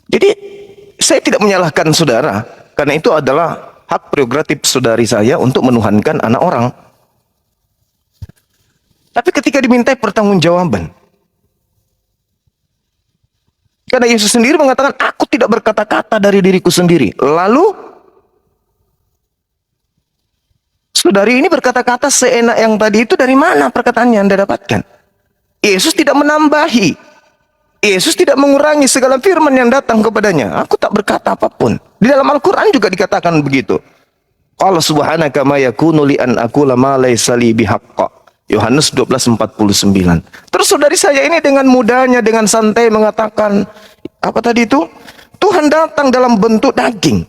Jadi saya tidak menyalahkan saudara, karena itu adalah hak prerogatif saudari saya untuk menuhankan anak orang. Tapi ketika dimintai pertanggungjawaban, karena Yesus sendiri mengatakan, aku tidak berkata-kata dari diriku sendiri. Lalu, saudari ini berkata-kata seenak yang tadi itu, dari mana perkataannya Anda dapatkan? Yesus tidak menambahi. Yesus tidak mengurangi segala firman yang datang kepadanya. Aku tak berkata apapun. Di dalam Al-Quran juga dikatakan begitu. Qala subhanaka ma yakunu li an aqula ma laysa li bihaqqa. Yohanes 12:49. Terus saudari saya ini dengan mudahnya, dengan santai mengatakan, apa tadi itu? Tuhan datang dalam bentuk daging.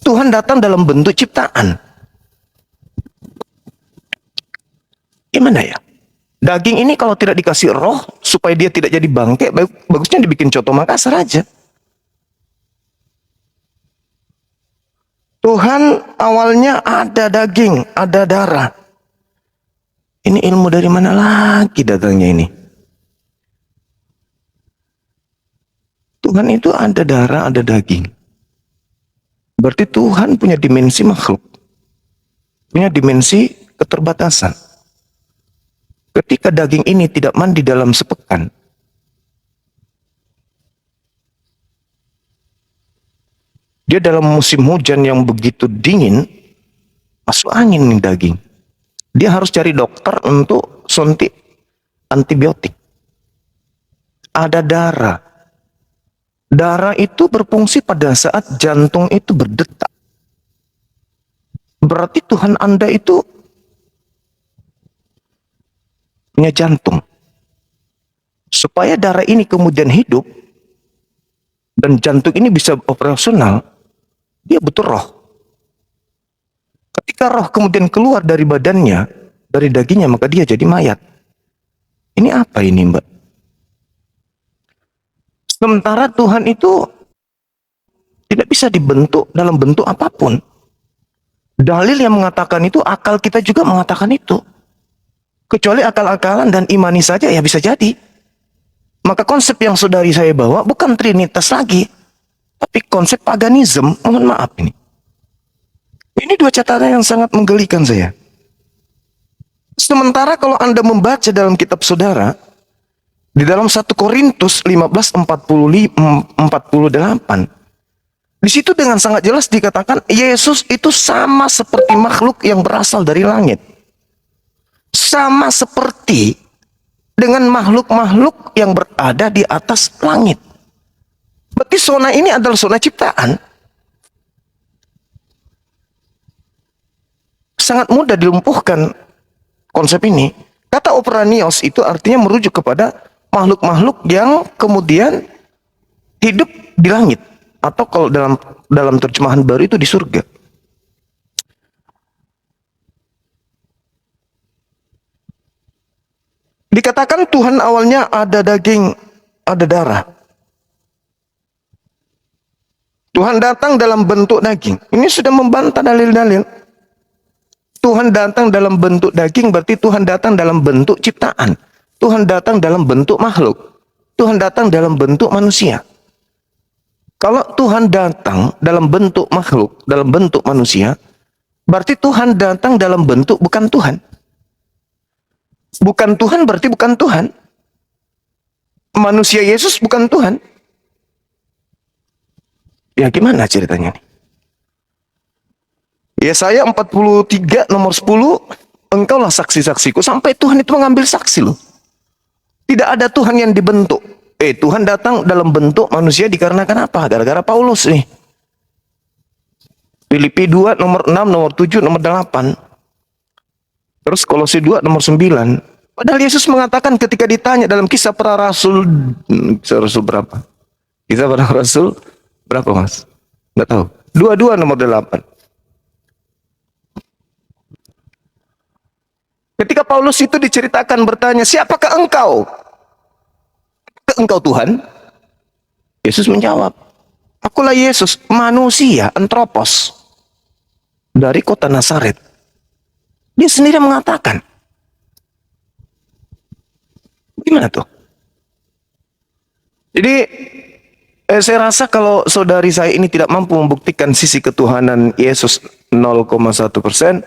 Tuhan datang dalam bentuk ciptaan. Gimana ya? Daging ini kalau tidak dikasih roh, supaya dia tidak jadi bangke, bagusnya dibikin coto Makassar aja. Tuhan awalnya ada daging, ada darah. Ini ilmu dari mana lagi datangnya ini? Tuhan itu ada darah, ada daging. Berarti Tuhan punya dimensi makhluk. Punya dimensi keterbatasan. Ketika daging ini tidak mandi dalam sepekan, dia dalam musim hujan yang begitu dingin, masuk angin nih daging. Dia harus cari dokter untuk suntik antibiotik. Ada darah. Darah itu berfungsi pada saat jantung itu berdetak. Berarti Tuhan Anda itu punya jantung. Supaya darah ini kemudian hidup dan jantung ini bisa operasional, dia butuh roh. Ketika roh kemudian keluar dari badannya, dari dagingnya, maka dia jadi mayat. Ini apa ini, Mbak? Sementara Tuhan itu tidak bisa dibentuk dalam bentuk apapun. Dalil yang mengatakan itu, akal kita juga mengatakan itu. Kecuali akal-akalan dan imani saja, ya bisa jadi. Maka konsep yang saudari saya bawa bukan trinitas lagi, tapi konsep paganisme. Mohon maaf ini. Ini dua catatan yang sangat menggelikan saya. Sementara kalau Anda membaca dalam kitab saudara, di dalam 1 Korintus 15:48, di situ dengan sangat jelas dikatakan Yesus itu sama seperti makhluk yang berasal dari langit. Sama seperti dengan makhluk-makhluk yang berada di atas langit. Berarti zona ini adalah zona ciptaan. Sangat mudah dilumpuhkan konsep ini. Kata operanios itu artinya merujuk kepada makhluk-makhluk yang kemudian hidup di langit. Atau kalau dalam terjemahan baru itu di surga. Dikatakan Tuhan awalnya ada daging, ada darah. Tuhan datang dalam bentuk daging. Ini sudah membantah dalil-dalil. Tuhan datang dalam bentuk daging berarti Tuhan datang dalam bentuk ciptaan. Tuhan datang dalam bentuk makhluk. Tuhan datang dalam bentuk manusia. Kalau Tuhan datang dalam bentuk makhluk, dalam bentuk manusia, berarti Tuhan datang dalam bentuk bukan Tuhan. Bukan Tuhan berarti bukan Tuhan. Manusia Yesus bukan Tuhan. Ya gimana ceritanya nih? Yesaya 43 nomor 10, engkaulah saksi-saksiku. Sampai Tuhan itu mengambil saksi loh. Tidak ada Tuhan yang dibentuk. Tuhan datang dalam bentuk manusia dikarenakan apa? Gara-gara Paulus nih. Filipi 2 nomor 6, nomor 7, nomor 8. Terus Kolose 2 nomor 9. Padahal Yesus mengatakan ketika ditanya dalam kisah para rasul, kisah rasul berapa? Kisah para rasul berapa mas? Nggak tahu. 22 nomor 8. Ketika Paulus itu diceritakan bertanya, siapakah engkau? Engkau Tuhan? Yesus menjawab, akulah Yesus, manusia, antropos, dari kota Nazaret. Dia sendiri mengatakan. Gimana tuh? Jadi Saya rasa kalau saudari saya ini tidak mampu membuktikan sisi ketuhanan Yesus 0,1%,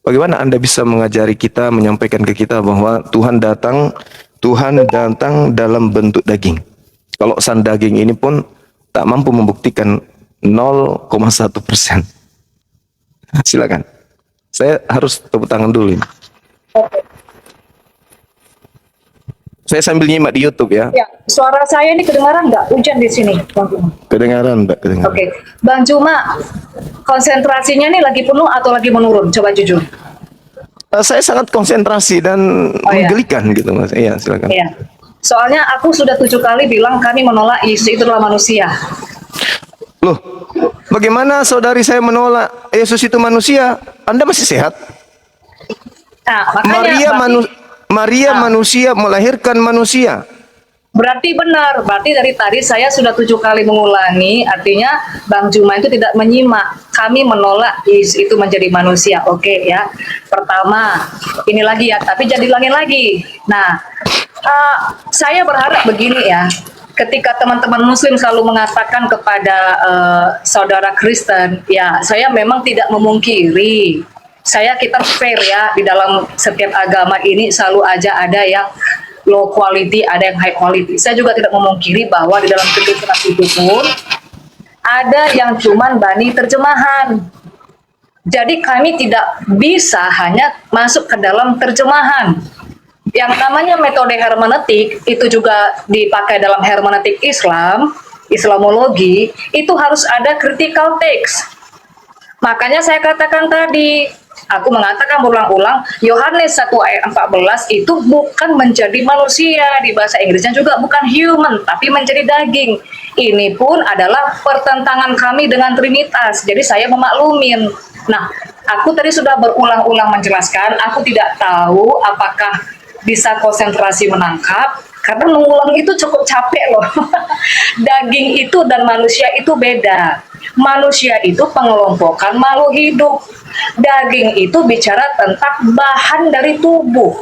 bagaimana Anda bisa mengajari kita, menyampaikan ke kita bahwa Tuhan datang dalam bentuk daging. Kalau sang daging ini pun tak mampu membuktikan 0,1%. Silakan. Saya harus tepuk tangan dulu ini. Saya sambil nyimak di YouTube ya. Ya, suara saya ini kedengaran nggak? Hujan di sini, Bang Juma. Kedengaran, Mbak, kedengaran. Oke, Bang Juma, konsentrasinya nih lagi penuh atau lagi menurun? Coba jujur. Saya sangat konsentrasi dan menggelikan gitu, Mas. Iya, silakan. Iya. Soalnya aku sudah 7 kali bilang kami menolak Yesus itu adalah manusia. Loh, bagaimana saudari saya menolak Yesus itu manusia? Anda masih sehat? Nah, makanya Maria manusia melahirkan manusia. berarti benar, berarti dari tadi saya sudah 7 kali mengulangi, artinya Bang Juma itu tidak menyimak. Kami menolak Yesus itu menjadi manusia, oke ya. Pertama, ini lagi ya, tapi jadi ulangin lagi. Nah, saya berharap begini ya, ketika teman-teman Muslim selalu mengatakan kepada saudara Kristen, ya saya memang tidak memungkiri. Kita fair ya, di dalam setiap agama ini selalu aja ada yang low quality, ada yang high quality. Saya juga tidak memungkiri bahwa di dalam keturunan itu pun ada yang cuman bani terjemahan. Jadi kami tidak bisa hanya masuk ke dalam terjemahan. Yang namanya metode hermeneutik itu juga dipakai dalam hermeneutik Islam, Islamologi, itu harus ada critical text. Makanya saya katakan tadi, aku mengatakan berulang-ulang, Yohanes 1 ayat 14 itu bukan menjadi manusia, di bahasa Inggrisnya juga bukan human, tapi menjadi daging. Ini pun adalah pertentangan kami dengan Trinitas, jadi saya memaklumin. Nah, aku tadi sudah berulang-ulang menjelaskan, aku tidak tahu apakah bisa konsentrasi menangkap, karena mengulang itu cukup capek loh. Daging itu dan manusia itu beda. Manusia itu pengelompokan makhluk hidup. Daging itu bicara tentang bahan dari tubuh.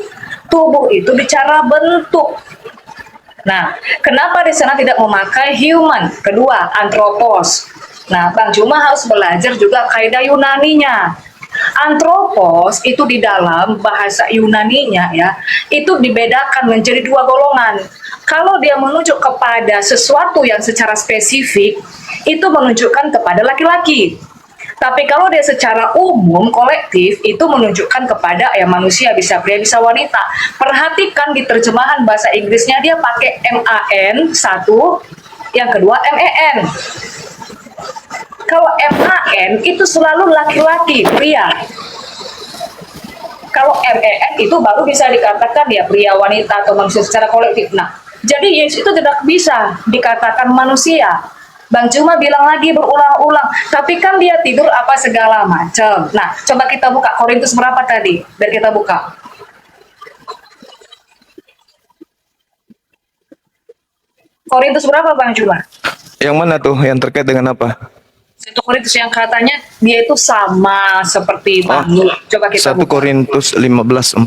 Tubuh itu bicara bentuk. Nah, kenapa di sana tidak memakai human? Kedua, anthropos. Nah, Bang Juma harus belajar juga kaidah Yunaninya. Anthropos itu di dalam bahasa Yunaninya ya, itu dibedakan menjadi 2 golongan. Kalau dia menunjuk kepada sesuatu yang secara spesifik, itu menunjukkan kepada laki-laki. Tapi kalau dia secara umum, kolektif, itu menunjukkan kepada ya manusia, bisa pria, bisa wanita. Perhatikan di terjemahan bahasa Inggrisnya dia pakai MAN, satu, yang kedua MEN. Kalau MAN itu selalu laki-laki, pria. Kalau MEN itu baru bisa dikatakan ya pria, wanita, atau manusia secara kolektif. Nah, jadi Yesus itu tidak bisa dikatakan manusia. Bang Juma bilang lagi berulang-ulang, tapi kan dia tidur apa segala macam. Nah, coba kita buka Korintus berapa tadi? Biar kita buka. Korintus berapa Bang Juma? Yang mana tuh? Yang terkait dengan apa? 1 Korintus yang katanya dia itu sama seperti makhluk. Coba kita 1 buka. Korintus 15:48.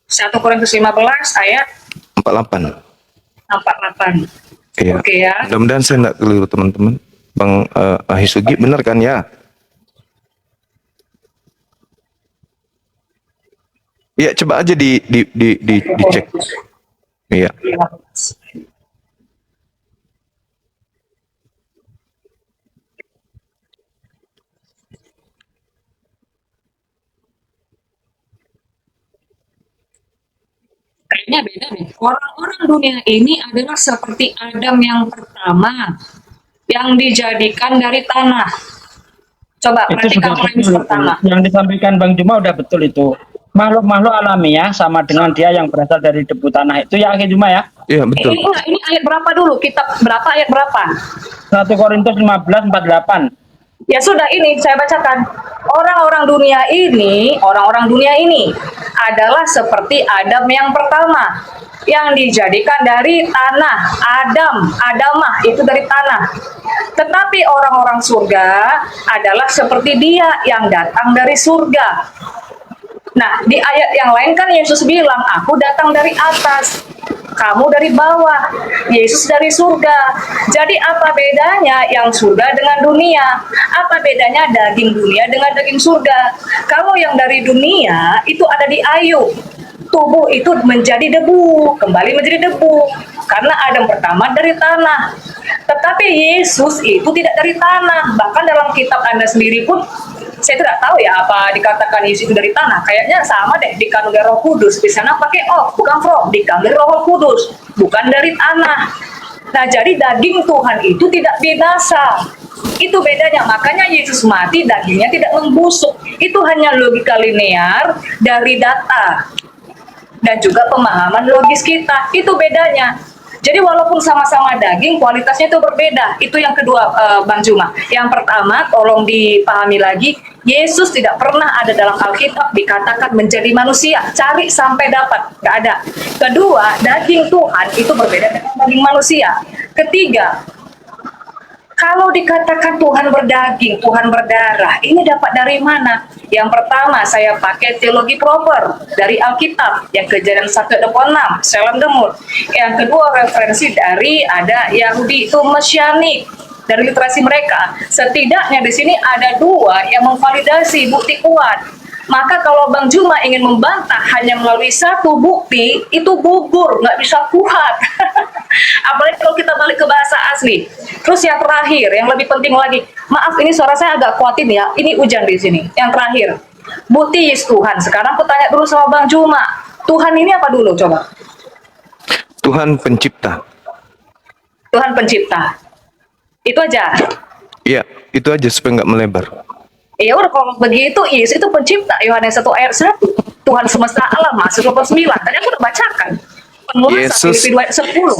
1 Korintus 15 ayat 48. 48. Iya. Oke ya. Mudah-mudahan saya nggak keliru teman-teman. Bang Ahisugi benar kan ya? Iya, coba aja dicek. Iya. Kayaknya beda deh. Orang-orang dunia ini adalah seperti Adam yang pertama yang dijadikan dari tanah. Coba Itu perhatikan sudah Korintus betul. pertama. Yang disampaikan Bang Juma udah betul itu. Makhluk-makhluk alamiah sama dengan dia yang berasal dari debu tanah. Itu ya Akhir Juma ya? Iya, betul. Ini ayat berapa dulu? Kitab berapa, ayat berapa? 1 Korintus 15:48. Ya sudah, ini saya bacakan. Orang-orang dunia ini adalah seperti Adam yang pertama yang dijadikan dari tanah. Adamah itu dari tanah. Tetapi orang-orang surga adalah seperti dia yang datang dari surga. Nah, di ayat yang lain kan Yesus bilang, aku datang dari atas. kamu dari bawah, Yesus dari surga. Jadi apa bedanya yang surga dengan dunia? Apa bedanya daging dunia dengan daging surga? Kalau yang dari dunia itu ada di Ayub, tubuh itu menjadi debu, kembali menjadi debu. Karena Adam pertama dari tanah. Tetapi Yesus itu tidak dari tanah. Bahkan dalam kitab Anda sendiri pun, saya tidak tahu ya apa dikatakan Yesus itu dari tanah. Kayaknya sama deh, dikandung dari Roh Kudus. Di sana pakai bukan from, dikandung dari Roh Kudus, bukan dari tanah. Nah, jadi daging Tuhan itu tidak binasa. Itu bedanya. Makanya Yesus mati, dagingnya tidak membusuk. Itu hanya logika linear dari data dan juga pemahaman logis kita. Itu bedanya. Jadi walaupun sama-sama daging, kualitasnya itu berbeda. Itu yang kedua, Bang Juma. Yang pertama, tolong dipahami lagi, Yesus tidak pernah ada dalam Alkitab dikatakan menjadi manusia. Cari sampai dapat, nggak ada. Kedua, daging Tuhan itu berbeda dengan daging manusia. Ketiga, kalau dikatakan Tuhan berdaging, Tuhan berdarah, ini dapat dari mana? Yang pertama, saya pakai teologi proper dari Alkitab, yang Kejadian 1:26, Shalom Demut. Yang kedua, referensi dari ada Yahudi itu Mesianik, dari literasi mereka. Setidaknya di sini ada dua yang memvalidasi bukti kuat. Maka kalau Bang Juma ingin membantah hanya melalui satu bukti, itu gugur, nggak bisa kuat. Apalagi kalau kita balik ke bahasa asli. Terus yang terakhir, yang lebih penting lagi, maaf ini suara saya agak kuatin ya, ini hujan di sini. Yang terakhir, bukti Yesus Tuhan. Sekarang aku tanya dulu sama Bang Juma, Tuhan ini apa dulu coba? Tuhan pencipta. Tuhan pencipta. Itu aja. Iya, itu aja supaya nggak melebar. Ya udah kalau begitu Yesus itu pencipta. Yohanes 1:1, Tuhan semesta alam, masuk 9. Tadi aku udah bacakan. Penguasa Filipi 2:10.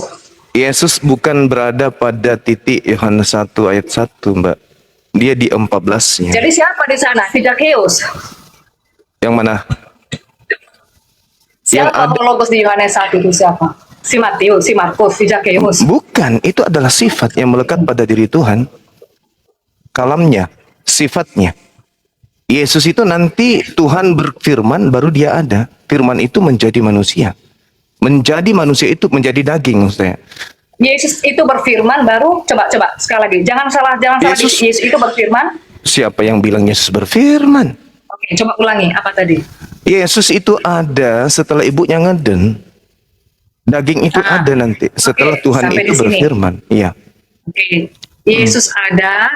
Yesus bukan berada pada titik Yohanes 1:1, Mbak. Dia di 14-nya. Jadi siapa di sana? Si Zakheus. Yang mana? Siapa Yang ada- logos di Yohanes 1 itu siapa? Si Matius, si Markus, si Zakheus. Bukan, itu adalah sifat yang melekat pada diri Tuhan. Kalamnya, sifatnya. Yesus itu nanti Tuhan berfirman baru dia ada. Firman itu menjadi manusia. Menjadi manusia itu menjadi daging maksudnya. Yesus itu berfirman baru, coba sekali lagi. Jangan salah Yesus- Yesus itu berfirman. Siapa yang bilang Yesus berfirman? Oke, coba ulangi apa tadi? Yesus itu ada setelah ibunya ngeden. Daging itu ada nanti setelah oke, Tuhan sampai itu di sini. berfirman. Iya. Oke. Yesus ada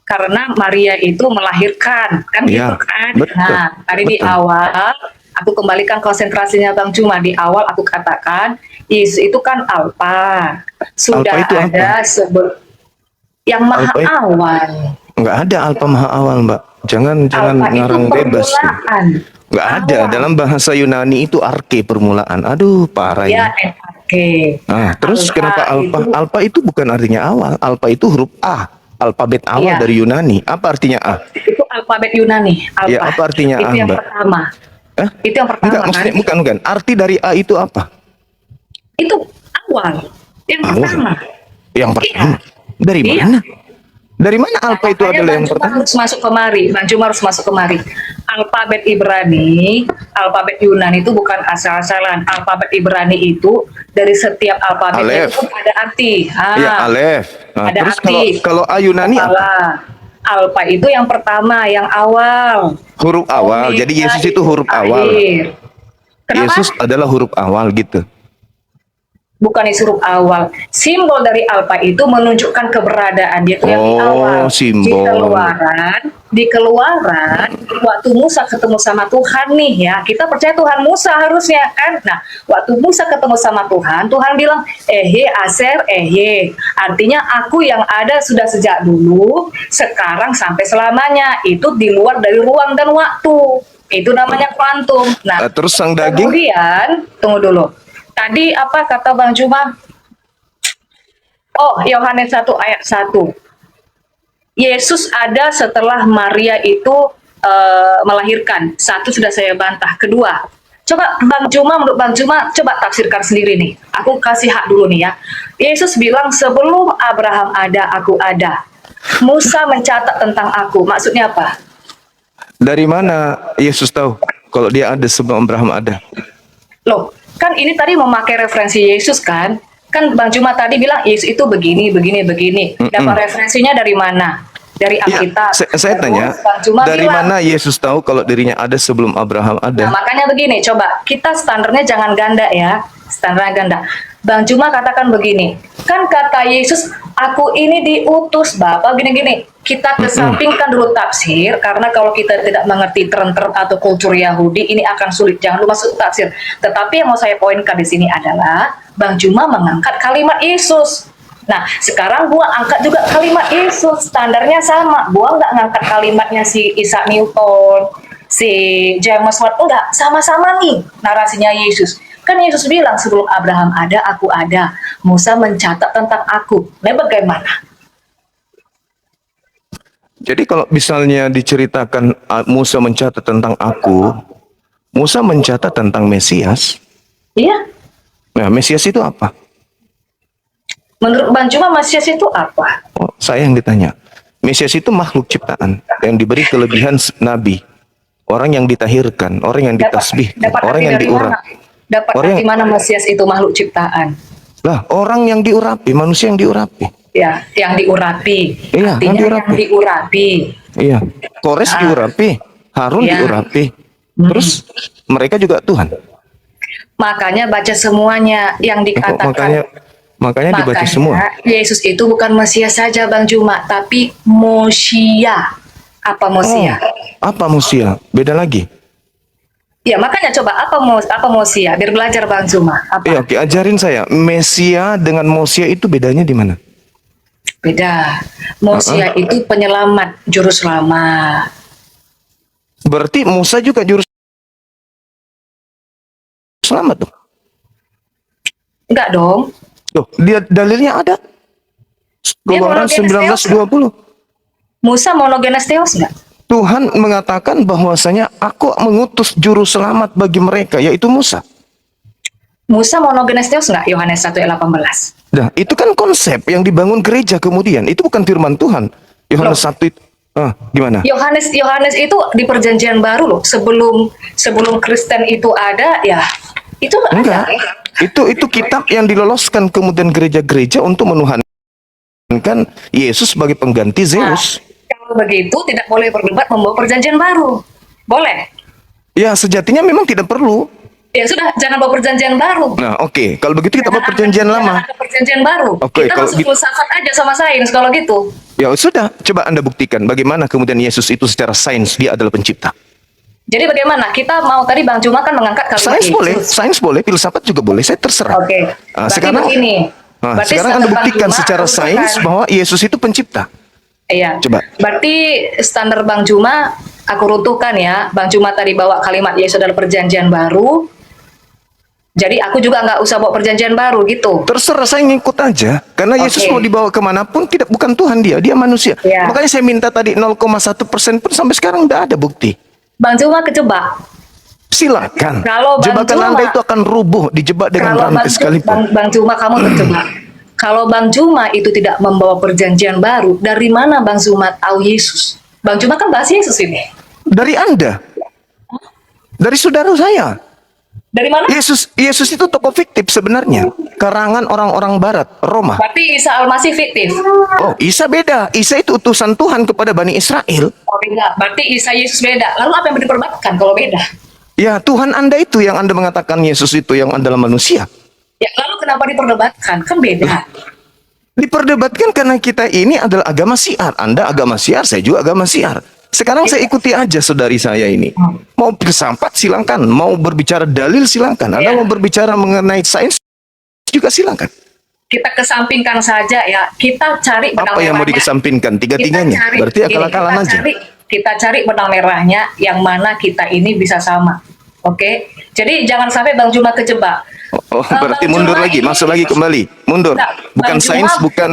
karena Maria itu melahirkan, kan Iya, gitu kan? betul, Nah, tadi di betul. awal aku kembalikan konsentrasinya Bang Cuma. Di awal aku katakan Yesus itu kan Alfa. Sudah Alfa itu apa? ada yang maha Alfa itu- awal. Nggak ada alfa maha awal, Mbak. Jangan Alfa itu ngarang bebas. tuh. permulaan. Nggak ada. Awal. Dalam bahasa Yunani itu arke permulaan. Aduh, parah Ya, ini. oke. Nah, terus kenapa alfa? itu- Alfa itu bukan artinya awal. Alfa itu huruf A. Alfabet awal Iya. dari Yunani. Apa artinya A? Itu alfabet Yunani. Alfa. Ya, apa artinya itu A, yang Mbak? pertama. Eh? Itu yang pertama Enggak, kan? maksudnya bukan. Arti dari A itu apa? Itu awal. Yang Awal. pertama. Yang pertama. Dari Iya. mana? Dari mana alfa itu Makanya adalah Bang yang Juma pertama? harus masuk kemari. Bang Juma harus masuk kemari. Alfabet Ibrani, alfabet Yunani itu bukan asal-asalan. Alfabet Ibrani itu dari setiap alfabet Alef. itu ada arti. Ya, alef. Nah, Ada terus arti. kalau A Yunani apa? Salah. Alfa itu yang pertama, yang awal. Huruf awal. Omega Jadi Yesus itu huruf akhir. awal. Kenapa? Yesus adalah huruf awal gitu. Bukan huruf awal. Simbol dari alfa itu menunjukkan keberadaan dia itu yang di Oh, awal. simbol. Di keluaran, waktu Musa ketemu sama Tuhan nih ya, kita percaya Tuhan Musa harusnya kan. Nah, waktu Musa ketemu sama Tuhan, Tuhan bilang, aser, artinya aku yang ada sudah sejak dulu, sekarang sampai selamanya. Itu di luar dari ruang dan waktu. Itu namanya kuantum. Nah, Terus sang daging? kemudian, tunggu dulu. Tadi apa kata Bang Juma? Oh, Yohanes 1:1. Yesus ada setelah Maria itu melahirkan. Satu sudah saya bantah. Kedua, coba Bang Juma, menurut Bang Juma, coba tafsirkan sendiri nih. Aku kasih hak dulu nih ya. Yesus bilang sebelum Abraham ada, aku ada. Musa mencatat tentang aku. Maksudnya apa? Dari mana Yesus tahu kalau dia ada sebelum Abraham ada? Loh, Kan ini tadi memakai referensi Yesus kan? Kan Bang Juma tadi bilang Yesus itu begini, begini, begini. Dapat referensinya dari mana? Dari Ya, Alkitab. saya Terus tanya, Bang Juma dari bilang, mana Yesus tahu kalau dirinya ada sebelum Abraham nah, ada? makanya begini, coba kita standarnya jangan ganda ya, standarnya ganda. Bang Juma katakan begini, kan kata Yesus, aku ini diutus Bapak gini-gini. Kita kesampingkan dulu tafsir, karena kalau kita tidak mengerti tren-tren atau kultur Yahudi, ini akan sulit. Jangan dulu masuk tafsir. Tetapi yang mau saya poinkan di sini adalah, Bang Juma mengangkat kalimat Yesus. Nah, sekarang gua angkat juga kalimat Yesus, standarnya sama. Gua nggak ngangkat kalimatnya si Isaac Newton, si James Watt, enggak, sama-sama nih narasinya Yesus. Kan Yesus bilang sebelum Abraham ada, aku ada. Musa mencatat tentang aku. Nah, bagaimana? Jadi kalau misalnya diceritakan Musa mencatat tentang aku, Musa mencatat tentang Mesias. Iya, Nah, Mesias itu apa? menurut Bang Juma Mesias itu apa? Oh, saya yang ditanya. Mesias itu makhluk ciptaan yang diberi kelebihan nabi. Orang yang ditahirkan, orang yang ditasbihkan, Dapat orang arti yang dari diurap. mana? Dapat Orang arti yang- mana Mesias itu makhluk ciptaan? Lah, orang yang diurapi, manusia yang diurapi. Ya, yang diurapi. Iya, Artinya yang diurapi. yang diurapi. Iya, Kores diurapi, Harun Iya. diurapi. Terus mereka juga Tuhan. Makanya baca semuanya yang Oh, dikatakan. makanya dibaca semua. Yesus itu bukan Mesias saja Bang Juma, tapi Mosia. Apa Mosia? Apa Musia? Beda lagi. Ya makanya coba apa Mosia? Biar belajar Bang Juma. Apa? Iya, oke, ajarin saya. Mesia dengan Mosia itu bedanya di mana? Beda. Mosia itu penyelamat, juru selamat. Berarti Musa juga juru selamat dong. Enggak dong. Tuh, dia dalilnya ada. Dia Keluaran monogenes 19:20. Musa monogenes theos enggak? Tuhan mengatakan bahwasanya aku mengutus juru selamat bagi mereka, yaitu Musa. Musa monogenes theos enggak? Yohanes 1 ayat 18. Nah, itu kan konsep yang dibangun gereja kemudian. Itu bukan firman Tuhan. Yohanes 1 itu. Gimana? Yohanes itu di perjanjian baru loh. Sebelum Kristen itu ada ya. Itu Enggak. ada. Itu kitab yang diloloskan kemudian gereja-gereja untuk menuhankan Yesus sebagai pengganti Zeus. Kalau begitu tidak boleh berdebat membawa perjanjian baru. Boleh? Ya, sejatinya memang tidak perlu. Ya sudah, jangan bawa perjanjian baru. Nah, oke. Kalau begitu kita bawa perjanjian lama. Jangan ada perjanjian baru. Oke, Kita kalau masuk filsafat aja sama sains kalau gitu. Ya sudah, coba Anda buktikan bagaimana kemudian Yesus itu secara sains dia adalah pencipta. Jadi bagaimana? Kita mau tadi Bang Juma kan mengangkat kalimat Sains boleh, filsafat juga boleh, saya terserah. Oke. Nah, Berarti sekarang begini. Berarti sekarang Anda standar Bang buktikan Juma secara aku sains runtuhkan. bahwa Yesus itu pencipta. Iya. Coba. Berarti standar Bang Juma aku runtuhkan ya. Bang Juma tadi bawa kalimat Yesus adalah perjanjian baru. Jadi aku juga nggak usah bawa perjanjian baru gitu. Terserah, saya ngikut aja. Karena Yesus Oke. mau dibawa kemanapun, bukan Tuhan dia manusia. Ya. Makanya saya minta tadi 0,1% pun sampai sekarang udah ada bukti. Bang Juma kejebak. Silakan. Kalau Bang Jebakan Juma- Anda itu akan rubuh, dijebak dengan Kalau rantai sekalipun. Bang Juma kamu terjebak. Kalau Bang Juma itu tidak membawa perjanjian baru, dari mana Bang Juma tahu Yesus? Bang Juma kan bahas Yesus ini. Dari Anda. Dari saudara saya. Dari mana? Yesus itu tokoh fiktif sebenarnya. Karangan orang-orang barat, Roma. Berarti Isa Al-Masih fiktif. Oh, Isa beda. Isa itu utusan Tuhan kepada Bani Israel. Oh beda. Berarti Isa Yesus beda. Lalu apa yang diperdebatkan kalau beda? Ya, Tuhan Anda itu yang Anda mengatakan Yesus itu yang adalah manusia. Ya lalu kenapa diperdebatkan? Kan beda. Diperdebatkan karena kita ini adalah agama Syiar. Anda agama Syiar, saya juga agama Syiar. Sekarang saya ikuti aja saudari saya ini. Mau filsafat silakan, mau berbicara dalil silakan. Anda Ya. mau berbicara mengenai sains juga silakan. Kita kesampingkan saja ya. Kita cari benang Apa yang mau merahnya. dikesampingkan? Kita Tiga-tiganya. cari- Berarti gini, akal-akalan aja. Kita cari benang merahnya yang mana kita ini bisa sama. Oke? Jadi jangan sampai Bang Juma kejebak. Oh, berarti Bang mundur Juma lagi, ini- masuk lagi kembali. Mundur. Nah, Bukan Bang Juma- sains, bukan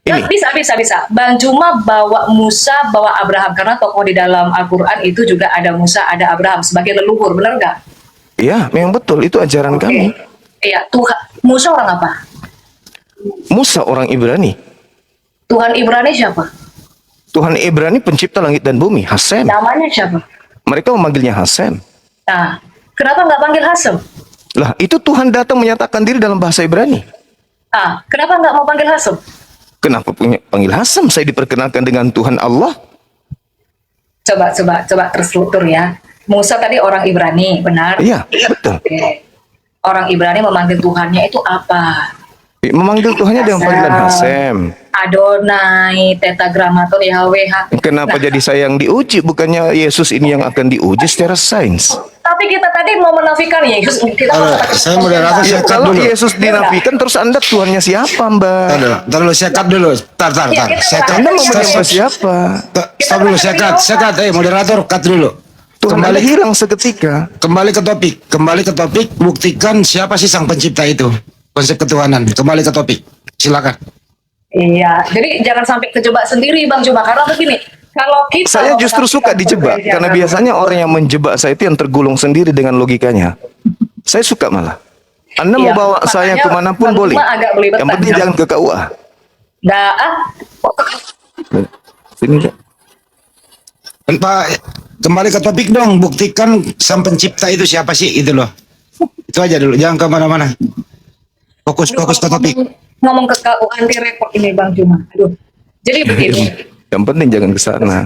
ini. Bisa. Bang Juma bawa Musa, bawa Abraham. Karena tokoh di dalam Al-Quran itu juga ada Musa, ada Abraham sebagai leluhur. Benar nggak? Ya, memang betul. Itu ajaran kami. Iya, Tuhan. Musa orang apa? Musa orang Ibrani. Tuhan Ibrani siapa? Tuhan Ibrani pencipta langit dan bumi. Hasem. Namanya siapa? Mereka memanggilnya Hasem. Nah, kenapa nggak panggil Hasem? Lah, itu Tuhan datang menyatakan diri dalam bahasa Ibrani. Kenapa nggak mau panggil Hasem? Kenapa punya panggil Hasem? Saya diperkenalkan dengan Tuhan Allah. Coba terstruktur ya. Musa tadi orang Ibrani, benar? Iya, betul. Oke. Orang Ibrani memanggil Tuhannya itu apa? Memanggil Tuhannya dengan panggilan Hasem. Adonai, Tetragrammaton, Yahweh. Kenapa jadi saya yang diuji? Bukannya Yesus ini yang akan diuji secara sains? Tapi kita tadi mau menafikan Yesus. Saya moderator, Ya, saya cut kalau dulu. Yesus dinafikan, terus Anda Tuhannya siapa, Mbak? Ntar dulu, saya cut dulu. Tar. Iya, kita Saya cut. Anda mau Stop, menyembah siapa? Stop dulu, saya cut. Moderator, cut dulu. Tuhan Anda hilang seketika. Kembali ke topik. Buktikan siapa sih sang pencipta itu. Konsep ketuhanan. Kembali ke topik. Silakan. Iya, jadi jangan sampai kejebak sendiri Bang Juma. Karena begini, kalau kita Saya justru suka dijebak, karena biasanya orang yang menjebak saya itu yang tergulung sendiri dengan logikanya. Saya suka malah. Anda mau Iya, bawa saya makanya kemanapun Bang boleh. Juma agak belibetan, Yang penting ya. jangan ke KUA. Nggak, Sini, Kak. Pak, kembali ke topik dong. Buktikan sang pencipta itu siapa sih, itu loh. Itu aja dulu, jangan kemana-mana. Fokus ke topik. ngomong ke KU anti repot ini Bang Juma. Aduh. Jadi begini. Yang penting jangan ke sana.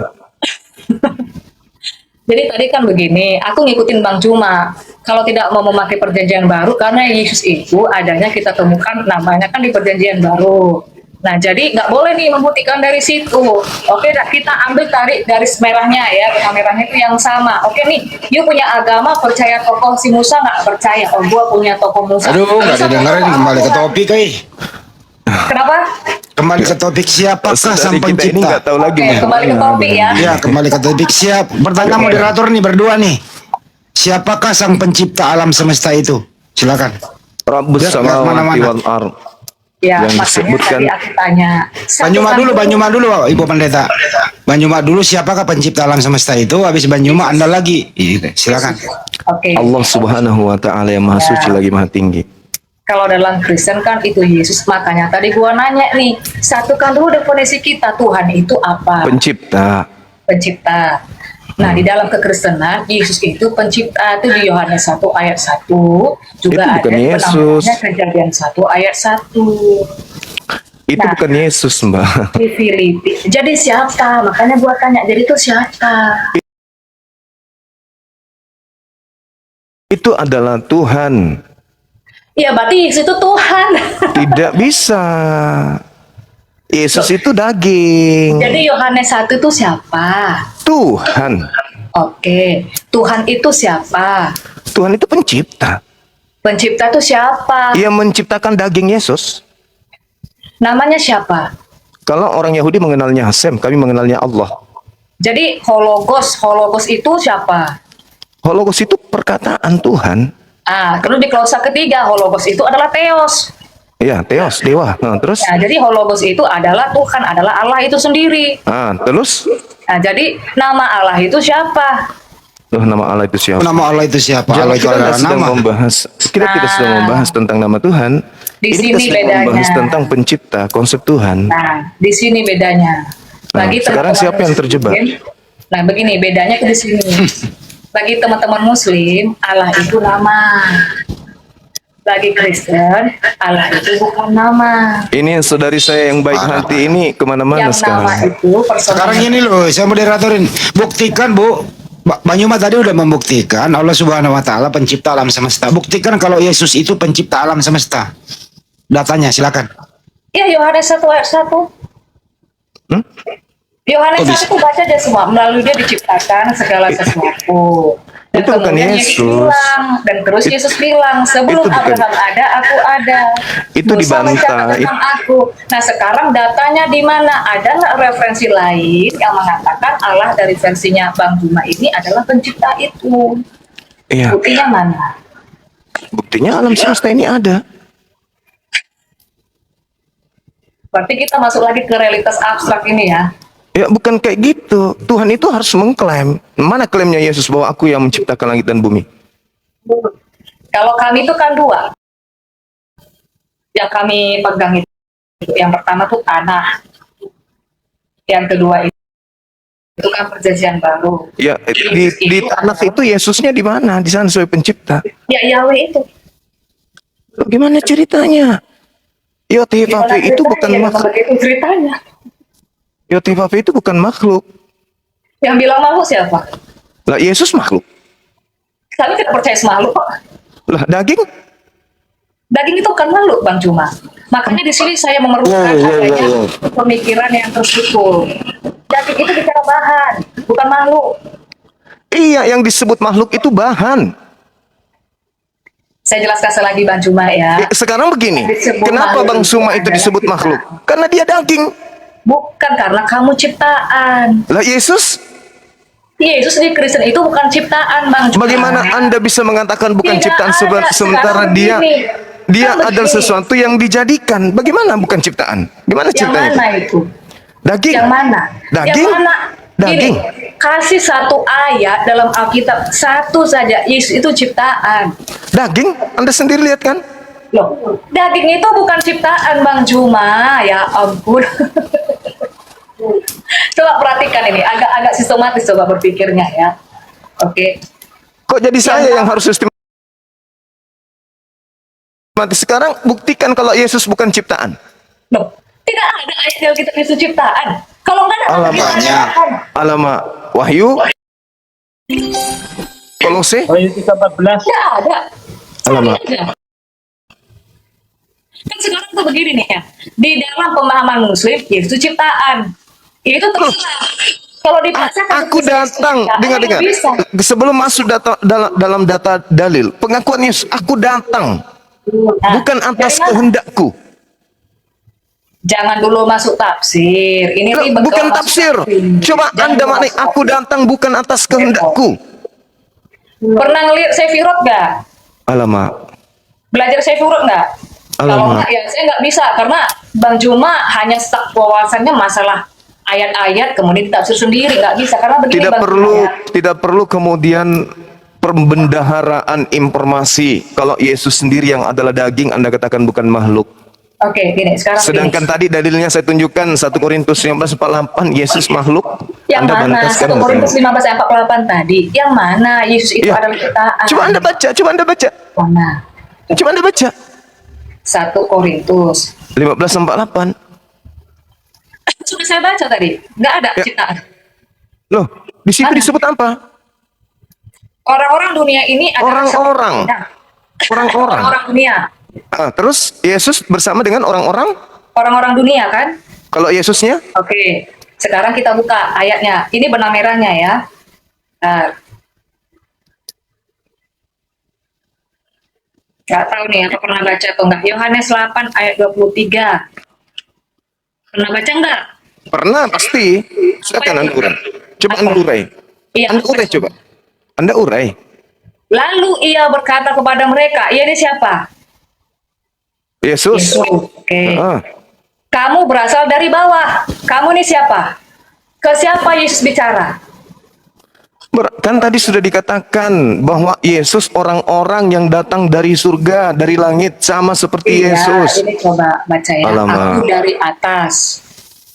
Jadi tadi kan begini, aku ngikutin Bang Juma. Kalau tidak mau memakai perjanjian baru, karena Yesus itu adanya kita temukan namanya kan di perjanjian baru. Nah, jadi nggak boleh nih membuktikan dari situ. Oke, nah, kita ambil tarik garis merahnya ya, garis merahnya itu yang sama. Oke nih, you punya agama percaya tokoh si Musa nggak percaya? Oh, gua punya tokoh Musa. Aduh, nggak Musa didengerin. tokoh Kembali ke apa? topik, Kenapa? Kembali ke topik, siapakah sang Saudari kita ini pencipta? nggak tahu lagi Oke, mau kembali ke kemana. topik ya. Ya, kembali ke topik. Siap. Pertanyaan moderator nih berdua nih. Siapakah sang pencipta alam semesta itu? Silakan. Rabbus Biar samawati mana-mana. wal ard. Ya, Yang makanya disebutkan- tadi aku tanya. Banyuma dulu, Ibu Pendeta. Banyuma dulu, siapakah pencipta alam semesta itu? Habis Banyuma Anda lagi. Gitu. Silakan. Oke. Allah Subhanahu wa taala yang Maha Suci lagi Maha Tinggi. Kalau dalam Kristen kan itu Yesus, makanya tadi gua nanya nih, satukan dulu definisi kita, Tuhan itu apa? Pencipta. Pencipta. Nah, di dalam kekristenan, Yesus itu pencipta, itu di Yohanes 1 ayat 1, juga Itu ada bukan Yesus. penambahannya Kejadian 1 ayat 1. Itu Nah. bukan Yesus, Mbak. Di Filipi. Jadi siapa? Makanya gua tanya, jadi itu siapa? Itu adalah Tuhan. Iya, berarti Yesus itu Tuhan. Tidak bisa. Yesus itu daging. Jadi Yohanes 1 itu siapa? Tuhan. Oke, Tuhan itu siapa? Tuhan itu pencipta. Pencipta itu siapa? Ia menciptakan daging Yesus. Namanya siapa? Kalau orang Yahudi mengenalnya Hasem, kami mengenalnya Allah. Jadi hologos itu siapa? Hologos itu perkataan Tuhan. Terus di klausa ketiga, hologos itu adalah Theos. Ya, Theos, dewa. Nah, terus? Nah, jadi hologos itu adalah Tuhan, adalah Allah itu sendiri. Terus? Nah, jadi nama Allah itu siapa? Nama Allah itu siapa? Nama Allah itu siapa? Allah itu kita adalah sedang nama. membahas. Kita tidak sedang membahas tentang nama Tuhan. Di Ini kita sini sedang bedanya. membahas tentang pencipta, konsep Tuhan. Nah, di sini bedanya. Bagi sekarang teman-teman siapa yang terjebak? Muslim, nah, begini bedanya di sini. Bagi teman-teman Muslim, Allah itu nama. Bagi Kristen, Allah itu bukan nama. Ini saudari saya yang baik hati ini kemana-mana Yang nama sekarang. itu personal. Sekarang ini loh, saya moderatorin. Buktikan, Bu. Banyuma tadi udah membuktikan Allah Subhanahu wa taala pencipta alam semesta. Buktikan kalau Yesus itu pencipta alam semesta. Datanya silakan. Iya, Yohanes 1 ayat 1. Yohanes Oh, bisa. 1 baca aja semua. Melalui dia diciptakan segala sesuatu. Dan Itu bukan kemudian Yesus. Dan terus Yesus bilang, sebelum Itu bukan- Abraham ada, aku ada. Itu Musa dibantah. mencatat tentang aku. Nah, sekarang datanya di mana? Ada nggak referensi lain yang mengatakan Allah dari versinya Bang Juma ini adalah pencipta itu? Iya, Buktinya mana? buktinya alam semesta ini ada. Berarti kita masuk lagi ke realitas abstrak ini ya. Ya bukan kayak gitu. Tuhan itu harus mengklaim. Mana klaimnya Yesus bahwa aku yang menciptakan langit dan bumi? Kalau kami itu kan dua. Yang kami pegang itu. Yang pertama tuh tanah. Yang kedua itu kan perjanjian baru. Ya di tanah itu Yesusnya di mana? Di sana sebagai pencipta. Ya Yahweh itu. Loh, gimana ceritanya? Gimana Yotefafe itu bukan ceritanya? Memang makhluk. begitu ceritanya. Yotefafe itu bukan makhluk. Yang bilang makhluk siapa? Lah Yesus makhluk. Kami tidak percaya makhluk kok. Lah daging? Daging itu bukan makhluk, Bang Juma. Makanya di sini saya memerlukan adanya pemikiran yang terstruktur. Daging itu bicara bahan, bukan makhluk. Iya, yang disebut makhluk itu bahan. Saya jelaskan lagi, Bang Juma ya. Sekarang begini, Disebut kenapa makhluk Bang itu Suma itu adalah disebut kita. makhluk? Karena dia daging. Bukan karena kamu ciptaan. Lah Yesus, Yesus di Kristen itu bukan ciptaan, Bang Juma. bagaimana Anda bisa mengatakan bukan Tidak ciptaan ada. sementara Sekarang dia begini. Kan adalah begini. sesuatu yang dijadikan? Bagaimana bukan ciptaan? Gimana Yang ceritanya? mana itu? Daging. Yang mana? Daging? Yang mana? Daging. Gini, kasih satu ayat dalam Alkitab, satu saja, Yesus itu ciptaan. Daging? Anda sendiri lihat kan? Loh, daging itu bukan ciptaan, Bang Juma. Ya ampun. Coba perhatikan ini, agak-agak sistematis coba berpikirnya ya. Oke. Kok jadi saya yang harus sistematis? Sekarang buktikan kalau Yesus bukan ciptaan. Loh, tidak ada ayat di Alkitab Yesus ciptaan. Kalau nggak ada Alamak. bagaimana ciptaan? Alamak, Wahyu, Kolose, Wahyu 3:14. Tidak ada. Alamak. Tidak ada. Kan sekarang tuh begini nih ya, di dalam pemahaman Muslim Yesus ciptaan. Itu terserah. Kalau dipaksakan Aku datang, dengar. Bisa. Sebelum masuk dalam data dalil, pengakuan Yesus, aku datang Nah, bukan atas dari mana? kehendakku. Jangan dulu masuk tafsir. Ini Loh, ribet bukan kalau masuk tafsir. Coba Jangan Anda dulu maknai, masuk aku tafsir. datang bukan atas kehendakku. Pernah ngeliat Sefirot nggak? Alamak. Belajar Sefirot nggak? Kalau Alamak. nggak ya saya nggak bisa karena Bang Juma hanya stuck wawasannya masalah ayat-ayat kemudian tafsir sendiri nggak bisa karena begini Bang Juma, ya. Tidak perlu kemudian pembendaharaan informasi. Kalau Yesus sendiri yang adalah daging, Anda katakan bukan makhluk. Oke, gini sekarang Sedangkan gini. tadi dalilnya saya tunjukkan 1 Korintus 15:48, Yesus makhluk. Yang Anda mana? bantah 1 sekarang bukan Korintus makhluk. 15 ayat 48 tadi. Yang mana Yesus itu Ya. adalah ciptaan? Coba Anda baca, Mana? Coba Anda baca. 1 Korintus. 15:48. Sudah saya baca tadi. Nggak ada Ya. ciptaan. Loh, di situ Mana? disebut apa? Orang-orang dunia ini adalah Orang-orang. Nah, Orang-orang. orang-orang dunia. Terus Yesus bersama dengan orang-orang. Orang-orang dunia kan? Kalau Yesusnya, Oke. Sekarang kita buka ayatnya. Ini benang merahnya ya. Nah, nggak tahu nih apa pernah baca atau enggak. Yohanes 8 ayat 23. Pernah baca enggak? pernah pasti. Silakan Anda urai. Coba Anda urai. Iya. Anda urai coba. Anda urai. Lalu ia berkata kepada mereka, ia ini siapa? Yesus. Yesus. Oke. Ah. Kamu berasal dari bawah. Kamu ini siapa? Ke siapa Yesus bicara? Kan tadi sudah dikatakan bahwa Yesus orang-orang yang datang dari surga, dari langit, sama seperti Iya, Yesus. ini coba baca ya. Alamak. Aku dari atas.